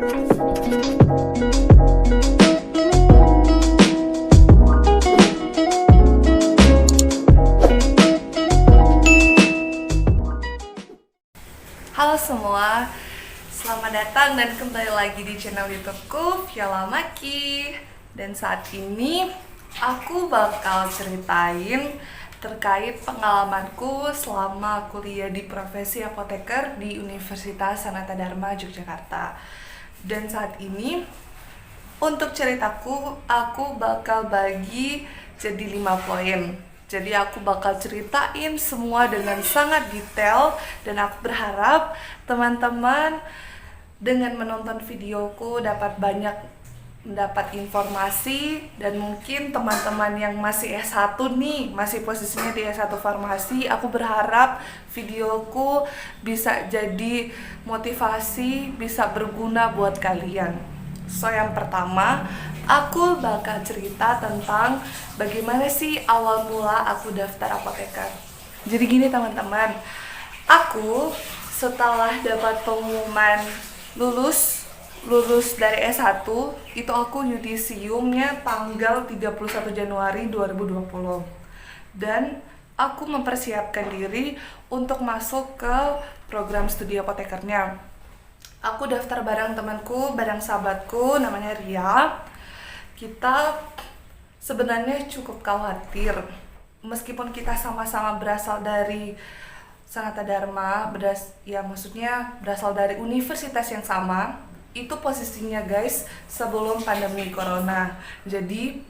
Halo semua, selamat datang dan kembali lagi di channel YouTubeku, Viola Maki. Dan saat ini aku bakal ceritain terkait pengalamanku selama kuliah di profesi apoteker di Universitas Sanata Dharma Yogyakarta. Dan saat ini untuk ceritaku, aku bakal bagi jadi 5 poin. Jadi aku bakal ceritain semua dengan sangat detail dan aku berharap teman-teman dengan menonton videoku dapat banyak mendapat informasi, dan mungkin teman-teman yang masih S1 nih, masih posisinya di S1 farmasi, aku berharap videoku bisa jadi motivasi, bisa berguna buat kalian. So yang pertama, aku bakal cerita tentang bagaimana sih awal mula aku daftar apoteker. Jadi gini teman-teman, aku setelah dapat pengumuman lulus dari S1, itu aku yudisiumnya tanggal 31 Januari 2020. Dan aku mempersiapkan diri untuk masuk ke program studi apotekernya. Aku daftar bareng temanku, bareng sahabatku namanya Ria. Kita sebenarnya cukup khawatir, meskipun kita sama-sama berasal dari Sanata Dharma, maksudnya berasal dari universitas yang sama. Itu posisinya guys sebelum pandemi corona. Jadi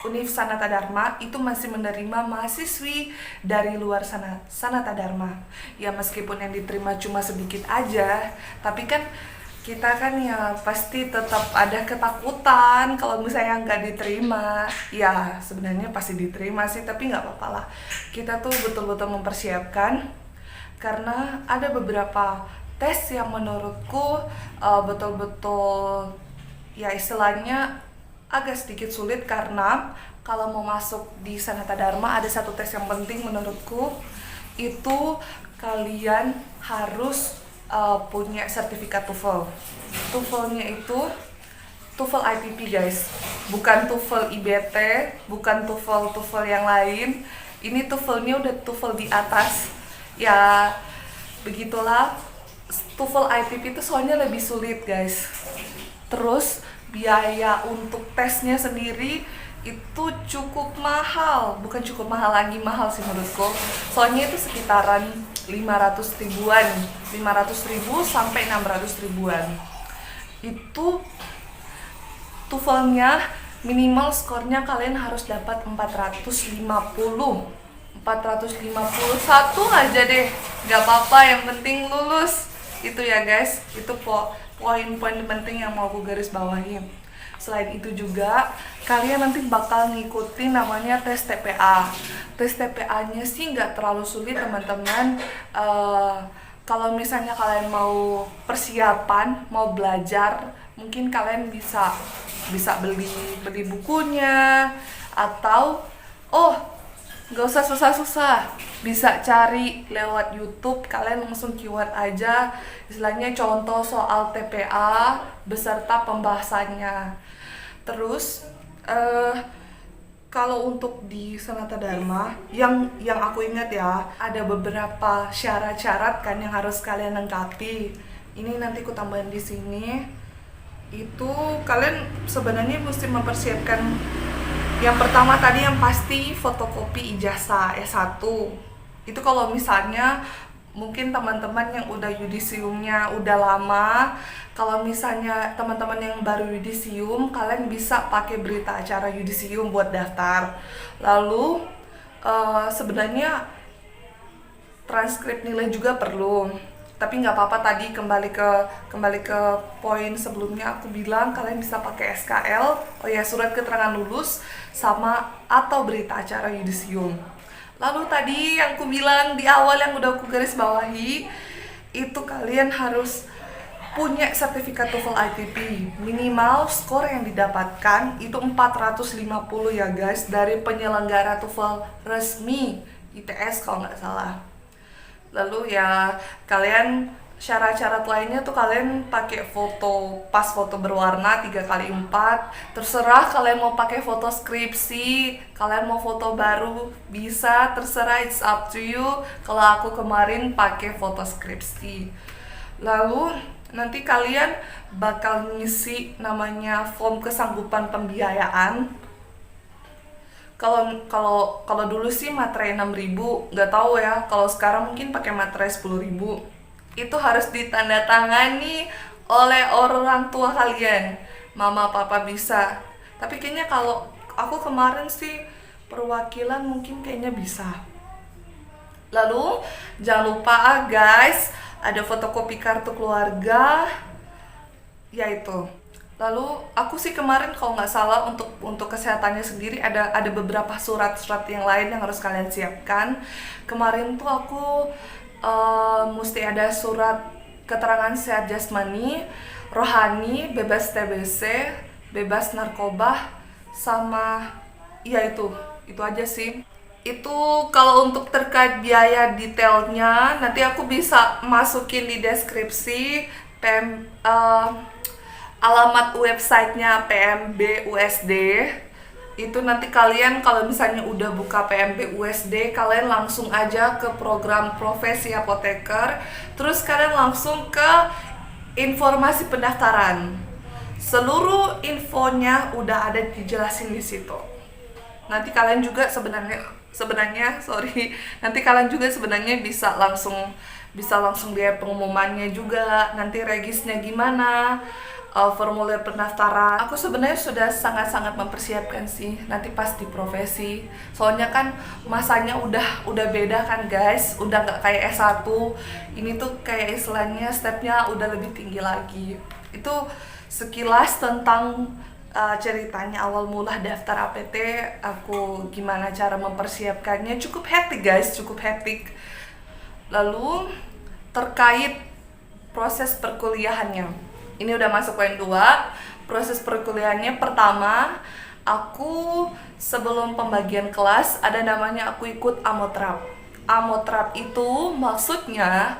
Univ Sanata Dharma itu masih menerima mahasiswi dari luar Sanata Dharma. Ya meskipun yang diterima cuma sedikit aja, tapi kan kita kan ya pasti tetap ada ketakutan kalau misalnya nggak diterima. Ya sebenarnya pasti diterima sih, tapi nggak apa-apa lah. Kita tuh betul-betul mempersiapkan karena ada beberapa tes yang menurutku betul-betul ya istilahnya agak sedikit sulit, karena kalau mau masuk di Sanata Dharma ada satu tes yang penting menurutku, itu kalian harus punya sertifikat TOEFL. TOEFL-nya itu TOEFL ITP guys, bukan TOEFL IBT, bukan TOEFL yang lain. Ini TOEFL-nya udah TOEFL di atas. Ya begitulah, TOEFL ITP itu soalnya lebih sulit guys. Terus biaya untuk tesnya sendiri itu cukup mahal, bukan cukup mahal lagi, mahal sih menurutku. Soalnya itu sekitaran 500 ribuan, 500 ribu sampai 600 ribuan. Itu TOEFL-nya minimal skornya kalian harus dapat 451 aja deh, nggak apa-apa, yang penting lulus. Itu ya guys, itu poin-poin penting yang mau aku garis bawahi. Selain itu juga kalian nanti bakal ngikutin namanya tes TPA. Tes TPA-nya sih nggak terlalu sulit teman-teman. Kalau misalnya kalian mau persiapan, mau belajar, mungkin kalian bisa beli bukunya, atau nggak usah susah-susah, bisa cari lewat YouTube, kalian langsung keyword aja istilahnya contoh soal TPA beserta pembahasannya. Terus kalau untuk di Sanata Dharma yang aku ingat ya, ada beberapa syarat-syarat kan yang harus kalian lengkapi. Ini nanti aku tambahin di sini. Itu kalian sebenarnya mesti mempersiapkan. Yang pertama tadi yang pasti fotokopi ijazah S1. Itu kalau misalnya mungkin teman-teman yang udah yudisiumnya udah lama, kalau misalnya teman-teman yang baru yudisium, kalian bisa pakai berita acara yudisium buat daftar. Lalu sebenarnya transkrip nilai juga perlu. Tapi nggak apa-apa, tadi kembali ke poin sebelumnya aku bilang kalian bisa pakai SKL, surat keterangan lulus, sama atau berita acara yudisium. Lalu tadi yang aku bilang di awal yang udah aku garis bawahi, itu kalian harus punya sertifikat TOEFL ITP. Minimal skor yang didapatkan itu 450 ya guys, dari penyelenggara TOEFL resmi ITS kalau nggak salah. Lalu ya kalian syarat-syarat lainnya tuh kalian pakai pas foto berwarna 3x4. Terserah kalian mau pakai foto skripsi, kalian mau foto baru, bisa, terserah, it's up to you. Kalau aku kemarin pakai foto skripsi. Lalu nanti kalian bakal ngisi namanya form kesanggupan pembiayaan. Kalau dulu sih materai 6.000, nggak tahu ya. Kalau sekarang mungkin pakai materai 10.000. Itu harus ditandatangani oleh orang tua kalian, mama papa bisa. Tapi kayaknya kalau aku kemarin sih perwakilan mungkin kayaknya bisa. Lalu jangan lupa guys, ada fotokopi kartu keluarga, yaitu. Lalu aku sih kemarin kalau nggak salah untuk kesehatannya sendiri ada beberapa surat-surat yang lain yang harus kalian siapkan. Kemarin tuh aku mesti ada surat keterangan sehat jasmani, rohani, bebas TBC, bebas narkoba, sama ya itu aja sih. Itu kalau untuk terkait biaya detailnya nanti aku bisa masukin di deskripsi alamat websitenya PMB USD. Itu nanti kalian kalau misalnya udah buka PMB USD, kalian langsung aja ke program profesi apoteker, terus kalian langsung ke informasi pendaftaran. Seluruh infonya udah ada dijelasin di situ. Nanti kalian juga nanti kalian juga sebenarnya bisa langsung lihat pengumumannya juga, nanti regisnya gimana, formulir pendaftaran. Aku sebenarnya sudah sangat-sangat mempersiapkan sih nanti pas di profesi. Soalnya kan masanya udah beda kan guys, udah nggak kayak S1. Ini tuh kayak istilahnya stepnya udah lebih tinggi lagi. Itu sekilas tentang ceritanya awal mula daftar APT, aku gimana cara mempersiapkannya. Cukup hektik guys, cukup hektik. Lalu terkait proses perkuliahannya, ini udah masuk poin 2. Proses perkuliahannya, pertama, aku sebelum pembagian kelas ada namanya aku ikut amotrap. Amotrap itu maksudnya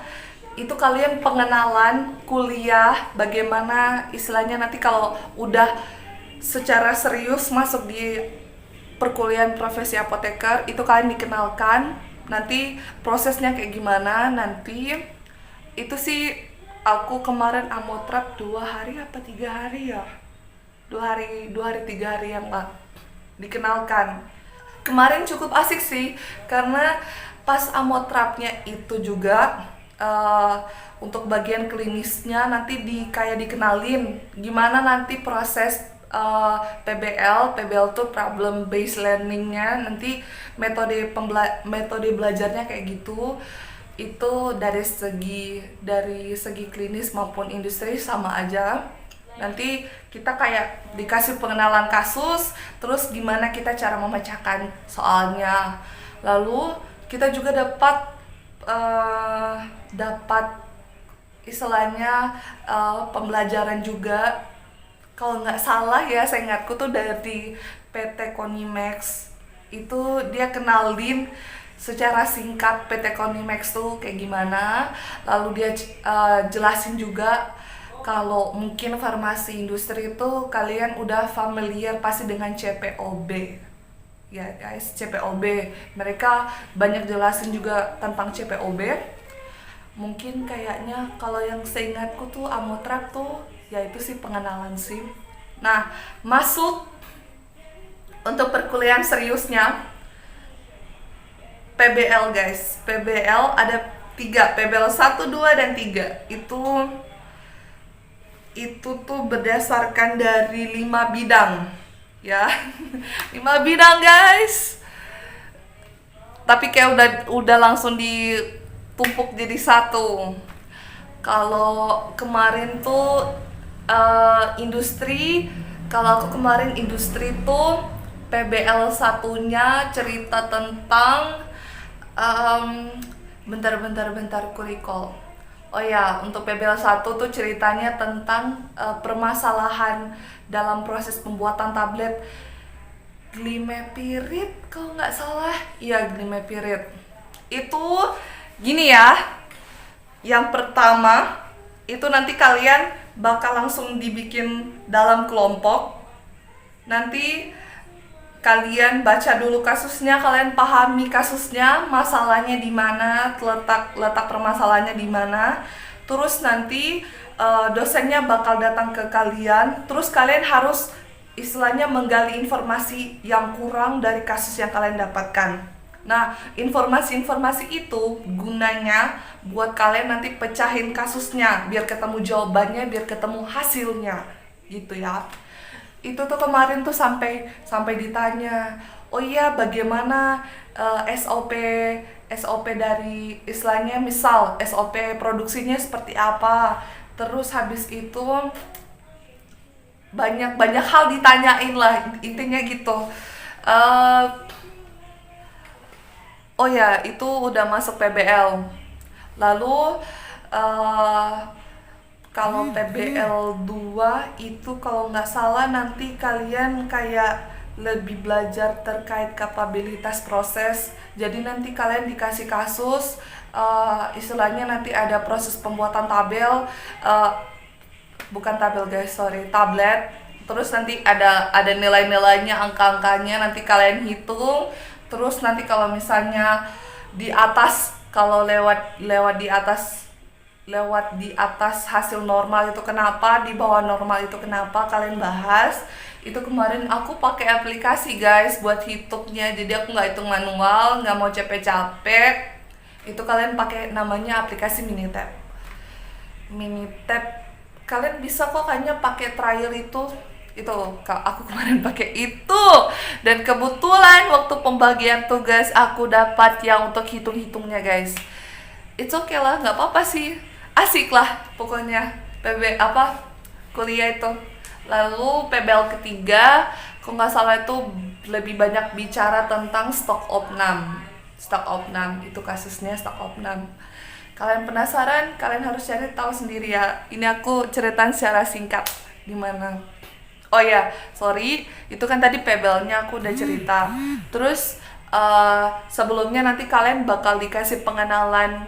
itu kalian pengenalan kuliah, bagaimana istilahnya nanti kalau udah secara serius masuk di perkuliahan profesi apoteker, itu kalian dikenalkan nanti prosesnya kayak gimana. Nanti itu sih aku kemarin amotrap 2 hari apa 3 hari ya? 2 hari 3 hari yang dikenalkan. Kemarin cukup asik sih, karena pas amotrapnya itu juga untuk bagian klinisnya nanti kayak dikenalin gimana nanti proses PBL tuh problem based learningnya, nanti metode belajarnya kayak gitu. Itu dari segi klinis maupun industri sama aja. Nanti kita kayak dikasih pengenalan kasus, terus gimana kita cara memecahkan soalnya. Lalu kita juga dapat istilahnya pembelajaran juga. Kalau nggak salah ya, saya ingatku tuh dari PT Konimax. Itu dia kenalin secara singkat PT Konimax tuh kayak gimana. Lalu dia jelasin juga kalau mungkin farmasi industri itu kalian udah familiar pasti dengan CPOB. Ya guys, CPOB. Mereka banyak jelasin juga tentang CPOB. Mungkin kayaknya kalau yang seingatku tuh amotrap tuh ya itu sih pengenalan sih. Nah, masuk untuk perkuliahan seriusnya PBL guys. PBL ada 3, PBL 1, 2, dan 3. Itu tuh berdasarkan dari 5 bidang ya. 5 bidang guys. Tapi kayak udah langsung ditumpuk jadi satu. Kalau kemarin tuh industri, kalau aku kemarin industri tuh PBL 1-nya cerita tentang bentar kurikol. Oh ya, untuk PBL 1 tuh ceritanya tentang permasalahan dalam proses pembuatan tablet Glimepirid kalau nggak salah. Iya, Glimepirid. Itu gini ya, Yang pertama itu nanti kalian bakal langsung dibikin dalam kelompok. Nanti kalian baca dulu kasusnya, kalian pahami kasusnya, masalahnya di mana, letak permasalahannya di mana. Terus nanti dosennya bakal datang ke kalian, terus kalian harus istilahnya menggali informasi yang kurang dari kasus yang kalian dapatkan. Nah, informasi-informasi itu gunanya buat kalian nanti pecahin kasusnya, biar ketemu jawabannya, biar ketemu hasilnya, gitu ya. Itu tuh kemarin tuh sampai ditanya, oh iya bagaimana SOP SOP dari istilahnya, misal SOP produksinya seperti apa. Terus habis itu banyak hal ditanyain lah, intinya gitu. Eh, oh ya, itu udah masuk PBL. Lalu eh kalau PBL 2 itu kalau nggak salah nanti kalian kayak lebih belajar terkait kapabilitas proses. Jadi nanti kalian dikasih kasus, istilahnya nanti ada proses pembuatan tabel, eh, bukan tabel guys, sorry, tablet. Terus nanti ada nilai-nilainya, angka-angkanya, nanti kalian hitung. Terus nanti kalau misalnya di atas, kalau lewat di atas hasil normal itu kenapa, di bawah normal itu kenapa, kalian bahas. Itu kemarin aku pakai aplikasi guys buat hitungnya, jadi aku nggak hitung manual, nggak mau capek-capek. Itu kalian pakai namanya aplikasi Minitab. Kalian bisa kok kayaknya pakai trial itu. Aku kemarin pakai itu, dan kebetulan waktu pembagian tugas aku dapat yang untuk hitung-hitungnya guys. It's okay lah, nggak apa-apa sih, asik lah pokoknya kuliah itu. Lalu PBL ketiga, kalau nggak salah itu lebih banyak bicara tentang stok opnam. Itu kasusnya stok opnam. Kalian penasaran? Kalian harus cari tahu sendiri ya. Ini aku ceritain secara singkat gimana. Oh ya, sorry, itu kan tadi PBL-nya aku udah cerita. Terus sebelumnya nanti kalian bakal dikasih pengenalan,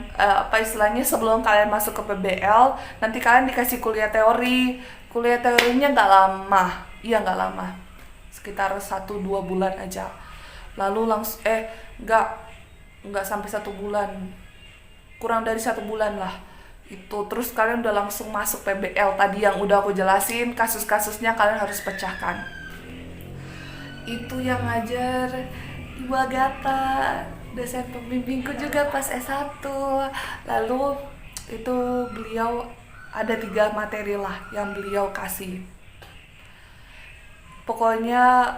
istilahnya sebelum kalian masuk ke PBL, nanti kalian dikasih kuliah teori. Kuliah teorinya nggak lama, sekitar 1-2 bulan aja. Lalu langsung nggak sampai 1 bulan, kurang dari 1 bulan lah itu. Terus kalian udah langsung masuk PBL tadi yang udah aku jelasin, kasus-kasusnya kalian harus pecahkan. Itu yang ngajar Ibu Agatha, dosen pembimbingku juga pas S1. Lalu itu beliau ada 3 materi lah yang beliau kasih. Pokoknya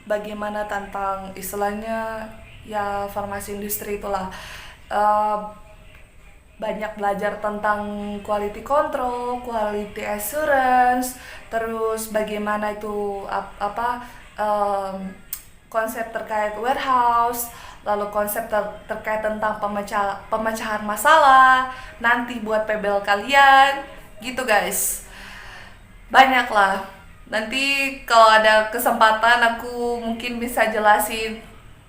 bagaimana tentang istilahnya ya farmasi industri itulah. Banyak belajar tentang quality control, quality assurance, terus bagaimana itu konsep terkait warehouse, lalu konsep terkait tentang pemecahan masalah nanti buat PBL kalian, gitu guys. Banyak lah. Nanti kalau ada kesempatan aku mungkin bisa jelasin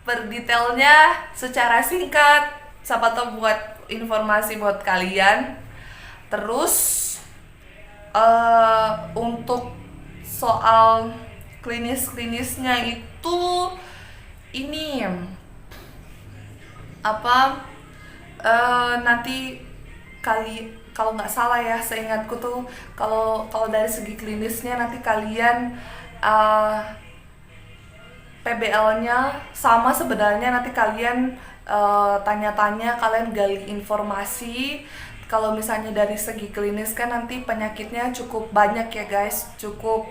per detailnya secara singkat, siapa tahu buat informasi buat kalian. Terus untuk soal klinisnya itu ini nanti kalau nggak salah ya, seingatku tuh kalau dari segi klinisnya nanti kalian PBL-nya sama sebenarnya, nanti kalian tanya-tanya, kalian gali informasi. Kalau misalnya dari segi klinis kan nanti penyakitnya cukup banyak ya guys, cukup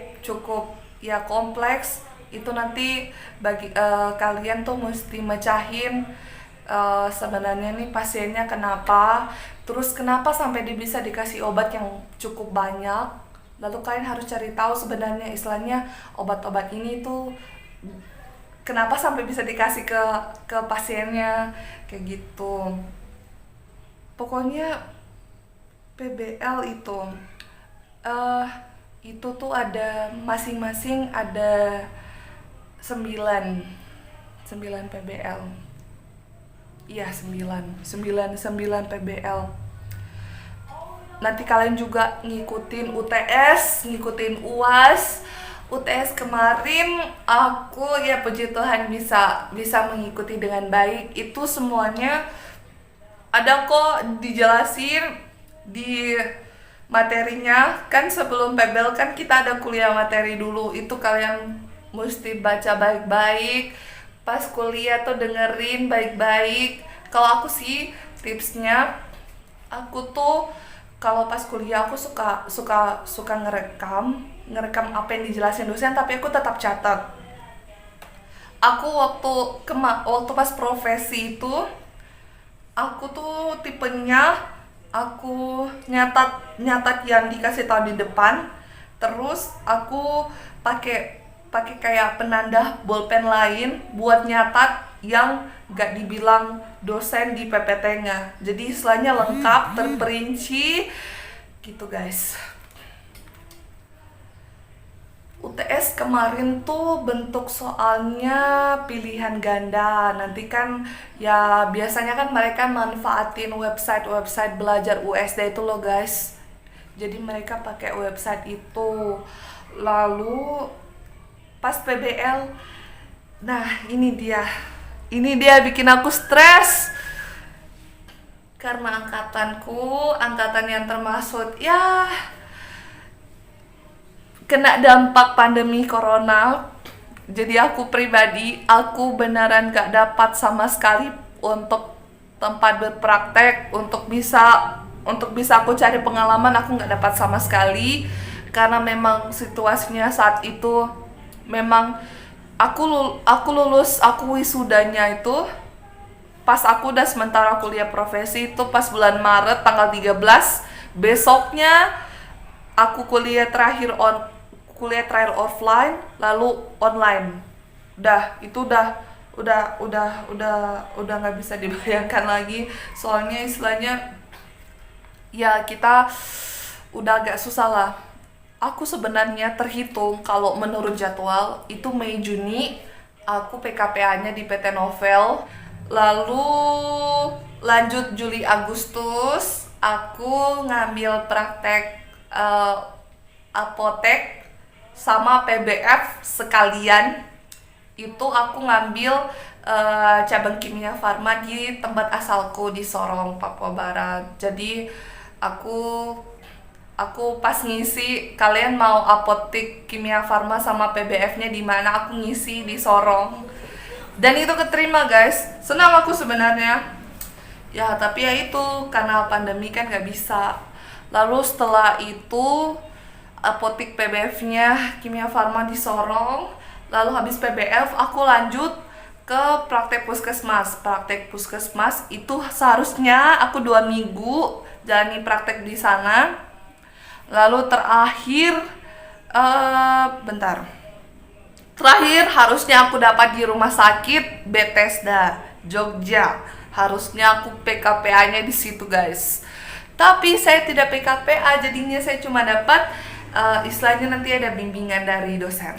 ya kompleks. Itu nanti bagi kalian tuh mesti mecahin sebenarnya nih pasiennya kenapa, terus kenapa sampai dia bisa dikasih obat yang cukup banyak. Lalu kalian harus cari tahu sebenarnya istilahnya obat-obat ini tuh kenapa sampai bisa dikasih ke pasiennya, kayak gitu. Pokoknya PBL itu tuh ada masing-masing ada 9 PBL. Iya, 9 PBL. nanti kalian juga ngikutin UTS, ngikutin UAS. UTS kemarin aku ya puji Tuhan bisa mengikuti dengan baik. Itu semuanya ada kok dijelasin di materinya. Kan sebelum PBL kan kita ada kuliah materi dulu. Itu kalian mesti baca baik-baik. Pas kuliah tuh dengerin baik-baik. Kalau aku sih tipsnya, aku tuh kalau pas kuliah aku suka ngerekam apa yang dijelasin dosen, tapi aku tetap catat. Aku waktu pas profesi itu, aku tuh tipenya aku nyatat yang dikasih tahu di depan, terus aku pakai kayak penanda bolpen lain buat nyatat yang gak dibilang dosen di PPT-nya. Jadi istilahnya lengkap, terperinci gitu guys. UTS kemarin tuh bentuk soalnya pilihan ganda. Nanti kan ya biasanya kan mereka manfaatin website belajar USD itu loh guys. Jadi mereka pakai website itu. Lalu pas PBL, nah ini dia bikin aku stres. Karena angkatan yang termasuk ya kena dampak pandemi corona. Jadi aku pribadi, aku beneran gak dapat sama sekali untuk tempat berpraktek, untuk bisa aku cari pengalaman, aku gak dapat sama sekali. Karena memang situasinya saat itu memang aku lulus, aku wisudanya itu pas aku udah sementara kuliah profesi itu pas bulan Maret tanggal 13. Besoknya aku kuliah terakhir offline, lalu online. Udah nggak bisa dibayangkan lagi. Soalnya istilahnya ya kita udah agak susah lah. Aku sebenarnya terhitung kalau menurut jadwal itu Mei Juni aku PKPA-nya di PT Novel. Lalu lanjut Juli Agustus aku ngambil praktek apotek sama PBF sekalian. Itu aku ngambil cabang kimia farma di tempat asalku di Sorong, Papua Barat. Jadi aku pas ngisi, kalian mau apotek kimia farma sama PBF-nya di mana, aku ngisi di Sorong. Dan itu keterima guys, senang aku sebenarnya. Ya tapi ya itu, karena pandemi kan gak bisa. Lalu setelah itu apotek PBF-nya kimia farma di Sorong. Lalu habis PBF aku lanjut ke praktek puskesmas. Praktek puskesmas itu seharusnya aku 2 minggu jalani praktek di sana. Lalu terakhir harusnya aku dapat di rumah sakit Bethesda Jogja. Harusnya aku PKPA-nya di situ guys. Tapi saya tidak PKPA, jadinya saya cuma dapat istilahnya nanti ada bimbingan dari dosen.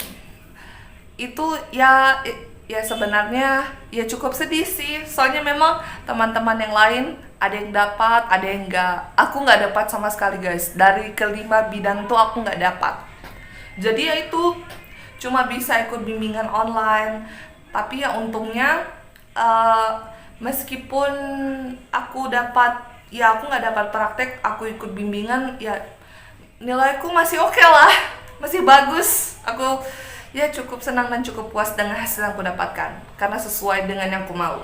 Itu ya sebenarnya ya cukup sedih sih. Soalnya memang teman-teman yang lain ada yang dapat, ada yang enggak. Aku nggak dapat sama sekali guys. Dari kelima bidang tuh aku nggak dapat. Jadi ya itu cuma bisa ikut bimbingan online. Tapi ya untungnya meskipun aku nggak dapat praktek, aku ikut bimbingan, ya nilaiku masih oke lah, masih bagus. Aku ya cukup senang dan cukup puas dengan hasil yang aku dapatkan karena sesuai dengan yang aku mau.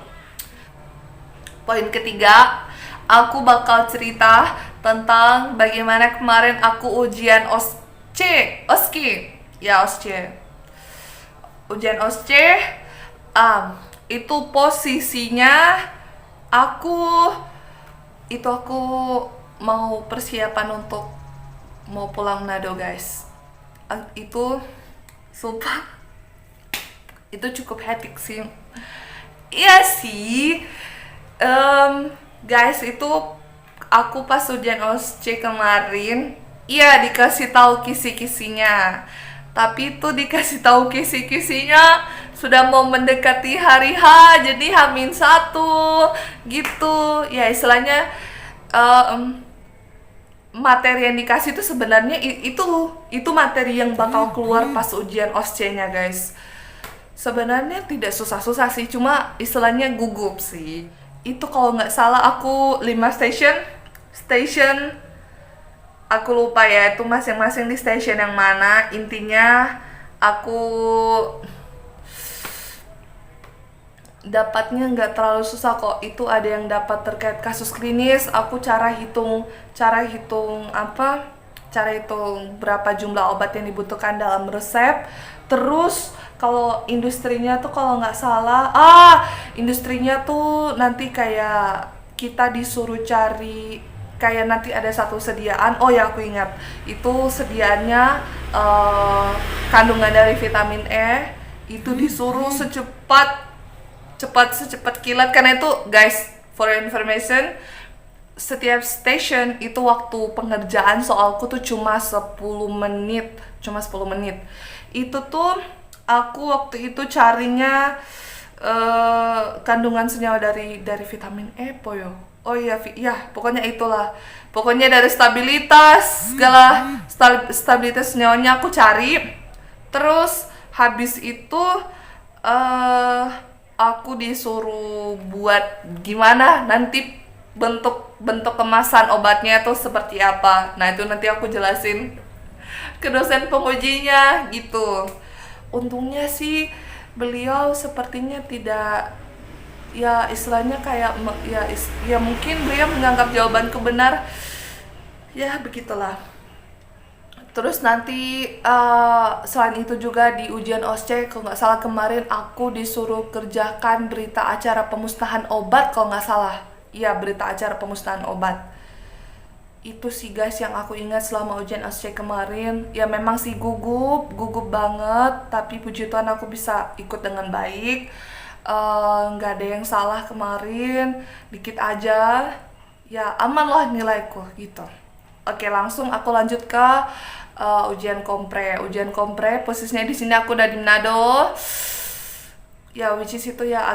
Poin ketiga, aku bakal cerita tentang bagaimana kemarin aku ujian ujian OSCE. Itu posisinya aku mau persiapan untuk mau pulang Manado guys. Itu sumpah itu cukup hectic sih. Iya sih guys, itu aku pas ujian OSCE kemarin iya dikasih tahu kisi-kisinya. Tapi itu dikasih tahu kisi-kisinya sudah mau mendekati hari H, jadi H-1 gitu. Ya istilahnya materi yang dikasih itu sebenarnya itu materi yang bakal keluar pas ujian OSCE-nya guys. Sebenarnya tidak susah-susah sih, cuma istilahnya gugup sih. Itu kalau nggak salah aku 5 station aku lupa ya itu masing-masing di station yang mana. Intinya aku dapatnya nggak terlalu susah kok. Itu ada yang dapat terkait kasus klinis. Aku cara hitung berapa jumlah obat yang dibutuhkan dalam resep. Terus kalau industrinya tuh kalau nggak salah, industrinya tuh nanti kayak kita disuruh cari, kayak nanti ada satu sediaan. Oh ya aku ingat, itu sediaannya kandungan dari vitamin E itu disuruh secepat kilat, karena itu guys, for your information, setiap station itu waktu pengerjaan soalku tuh cuma 10 menit. Itu tuh aku waktu itu carinya kandungan senyawa dari vitamin E poyo. Oh iya, pokoknya itulah. Pokoknya dari segala stabilitas senyawanya aku cari. Terus habis itu aku disuruh buat gimana nanti bentuk kemasan obatnya tuh seperti apa. Nah, itu nanti aku jelasin ke dosen pengujinya gitu. Untungnya sih beliau sepertinya tidak, ya istilahnya kayak ya mungkin beliau menganggap jawabanku benar. Ya begitulah. Terus nanti selain itu juga di ujian OSCE kalau nggak salah kemarin aku disuruh kerjakan berita acara pemusnahan obat kalau nggak salah. Iya, berita acara pemusnahan obat. Itu sih guys yang aku ingat selama ujian OSCE kemarin. Ya memang sih gugup banget, tapi puji Tuhan aku bisa ikut dengan baik. Nggak ada yang salah kemarin, dikit aja. Ya aman lah nilaiku gitu. Oke, langsung aku lanjut ke ujian kompre. Ujian kompre posisinya di sini aku udah di Manado. Ya which is itu ya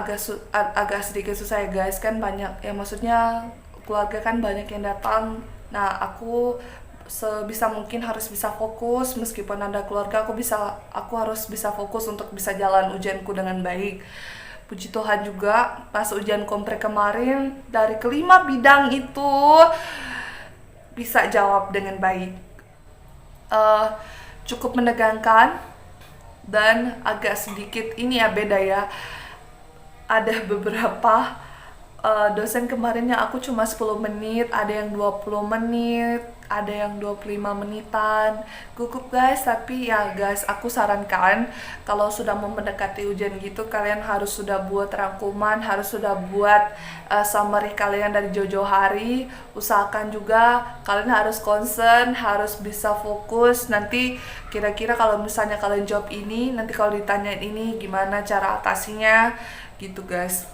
agak sedikit susah ya guys, kan banyak ya, maksudnya keluarga kan banyak yang datang. Nah, aku sebisa mungkin harus bisa fokus, meskipun ada keluarga aku harus bisa fokus untuk bisa jalan ujianku dengan baik. Puji Tuhan juga pas ujian kompre kemarin dari kelima bidang itu bisa jawab dengan baik. Cukup menegangkan dan agak sedikit ini ya beda ya. Ada beberapa dosen kemarinnya aku cuma 10 menit, ada yang 20 menit, ada yang 25 menitan. Gugup guys, tapi ya guys, aku sarankan kalau sudah mau mendekati ujian gitu, kalian harus sudah buat rangkuman, harus sudah buat summary kalian dari jauh-jauh hari. Usahakan juga kalian harus concern, harus bisa fokus. Nanti kira-kira kalau misalnya kalian jawab ini, nanti kalau ditanyain ini gimana cara atasinya gitu guys.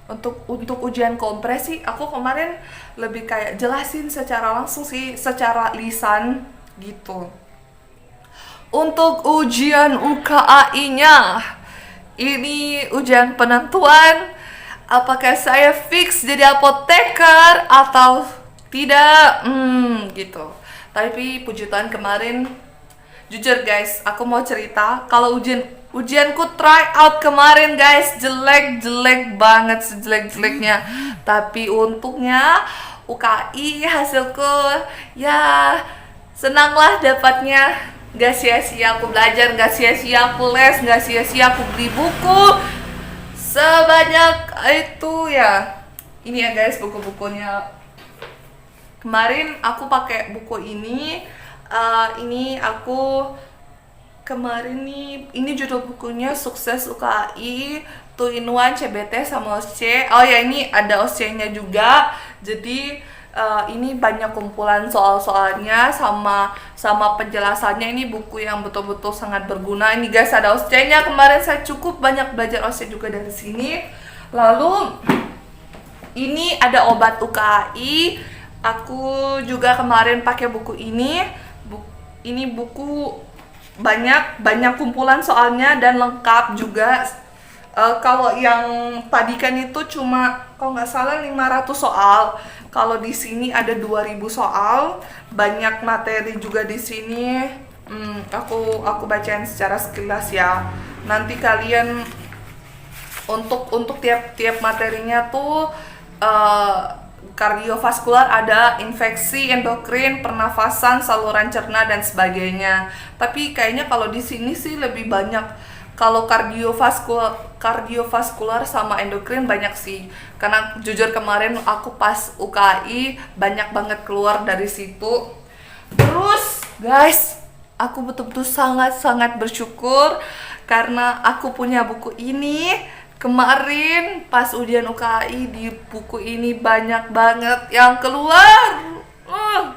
Untuk ujian kompre sih aku kemarin lebih kayak jelasin secara langsung sih, secara lisan gitu. Untuk ujian UKAI-nya, ini ujian penentuan apakah saya fix jadi apoteker atau tidak, gitu. Tapi puji Tuhan kemarin, jujur guys, aku mau cerita kalau ujianku try out kemarin guys, jelek banget, sejelek-jeleknya. Tapi untungnya UKI hasilku ya senanglah dapatnya. Gak sia-sia aku belajar, gak sia-sia aku les, gak sia-sia aku beli buku sebanyak itu ya. Ini ya guys buku-bukunya. Kemarin aku pakai buku ini. Ini aku kemarin nih, ini judul bukunya Sukses UKAI 2-in-1 CBT sama OSCE. Oh ya, ini ada OSCE-nya juga. Jadi ini banyak kumpulan soal-soalnya sama penjelasannya. Ini buku yang betul-betul sangat berguna. Ini guys ada OSCE-nya. Kemarin saya cukup banyak belajar OSCE juga dari sini. Lalu ini ada obat UKAI. Aku juga kemarin pakai buku ini. Ini buku banyak kumpulan soalnya dan lengkap juga. Kalau yang tadi kan itu cuma kalau nggak salah 500 soal. Kalau di sini ada 2000 soal, banyak materi juga di sini. Aku bacain secara sekilas ya. Nanti kalian untuk tiap materinya tuh kardiovaskular ada infeksi, endokrin, pernafasan, saluran cerna dan sebagainya. Tapi kayaknya kalau di sini sih lebih banyak kalau kardiovaskular sama endokrin banyak sih. Karena jujur kemarin aku pas UKI banyak banget keluar dari situ. Terus guys, aku betul-betul sangat-sangat bersyukur karena aku punya buku ini. Kemarin pas ujian UKI di buku ini banyak banget yang keluar.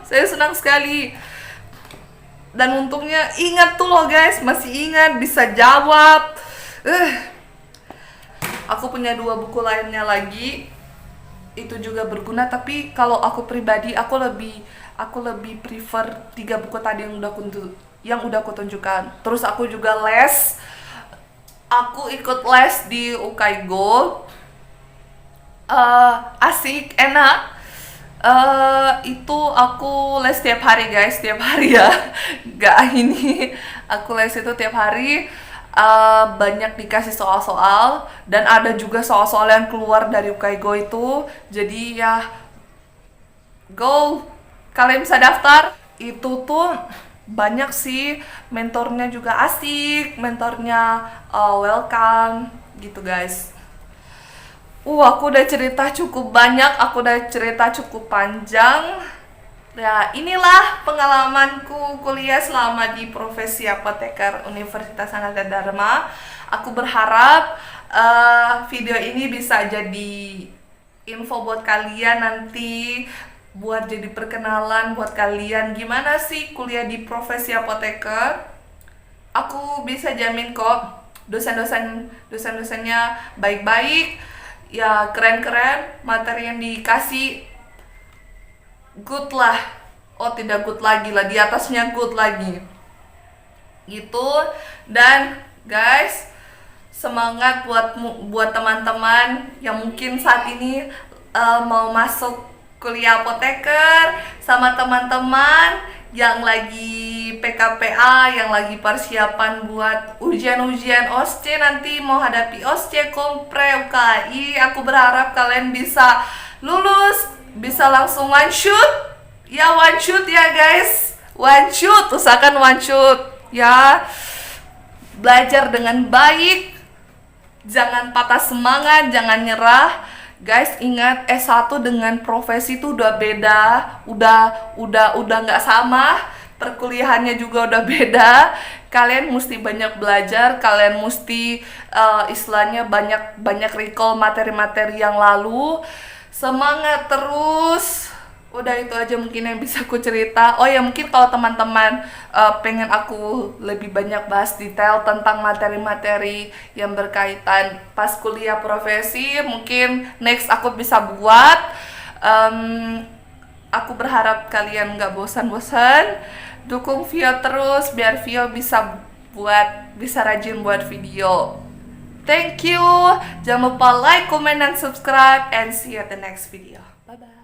Saya senang sekali. Dan untungnya ingat tuh loh guys, masih ingat, bisa jawab. Aku punya 2 buku lainnya lagi. Itu juga berguna, tapi kalau aku pribadi aku lebih prefer 3 buku tadi yang udah aku tunjukkan. Terus aku juga les. Aku ikut les di UKI Gold. Asik, enak. Itu aku les tiap hari guys, tiap hari ya. Gak ini, aku les itu tiap hari. Banyak dikasih soal-soal dan ada juga soal-soal yang keluar dari UKI Go itu. Jadi ya go, kalian bisa daftar. Itu tuh banyak sih, mentornya juga asik, mentornya welcome gitu guys. Aku udah cerita cukup banyak, aku udah cerita cukup panjang. Ya, inilah pengalamanku kuliah selama di profesi apoteker Universitas Ananda Dharma. Aku berharap video ini bisa jadi info buat kalian nanti, buat jadi perkenalan buat kalian gimana sih kuliah di profesi apoteker. Aku bisa jamin kok dosen-dosennya baik-baik. Ya keren-keren, materi yang dikasih good lah. Tidak good lagi lah, di atasnya good lagi gitu. Dan guys, semangat buat teman-teman yang mungkin saat ini mau masuk kuliah apoteker, sama teman-teman yang lagi PKPA, yang lagi persiapan buat ujian-ujian OSCE nanti, mau hadapi OSCE, Kompre, UKI. Aku berharap kalian bisa lulus, bisa langsung one shoot. Ya one shoot ya guys, one shoot, usahakan one shoot ya. Belajar dengan baik, jangan patah semangat, jangan nyerah. Guys, ingat S1 dengan profesi itu udah beda, udah nggak sama, perkuliahannya juga udah beda. Kalian mesti banyak belajar, kalian mesti istilahnya banyak recall materi-materi yang lalu. Semangat terus. Udah itu aja mungkin yang bisa aku cerita. Oh ya, mungkin kalau teman-teman pengen aku lebih banyak bahas detail tentang materi-materi yang berkaitan pas kuliah profesi, mungkin next aku bisa buat. Aku berharap kalian gak bosan-bosan. Dukung Vio terus biar Vio bisa rajin buat video. Thank you. Jangan lupa like, comment, dan subscribe, and see you at the next video. Bye bye.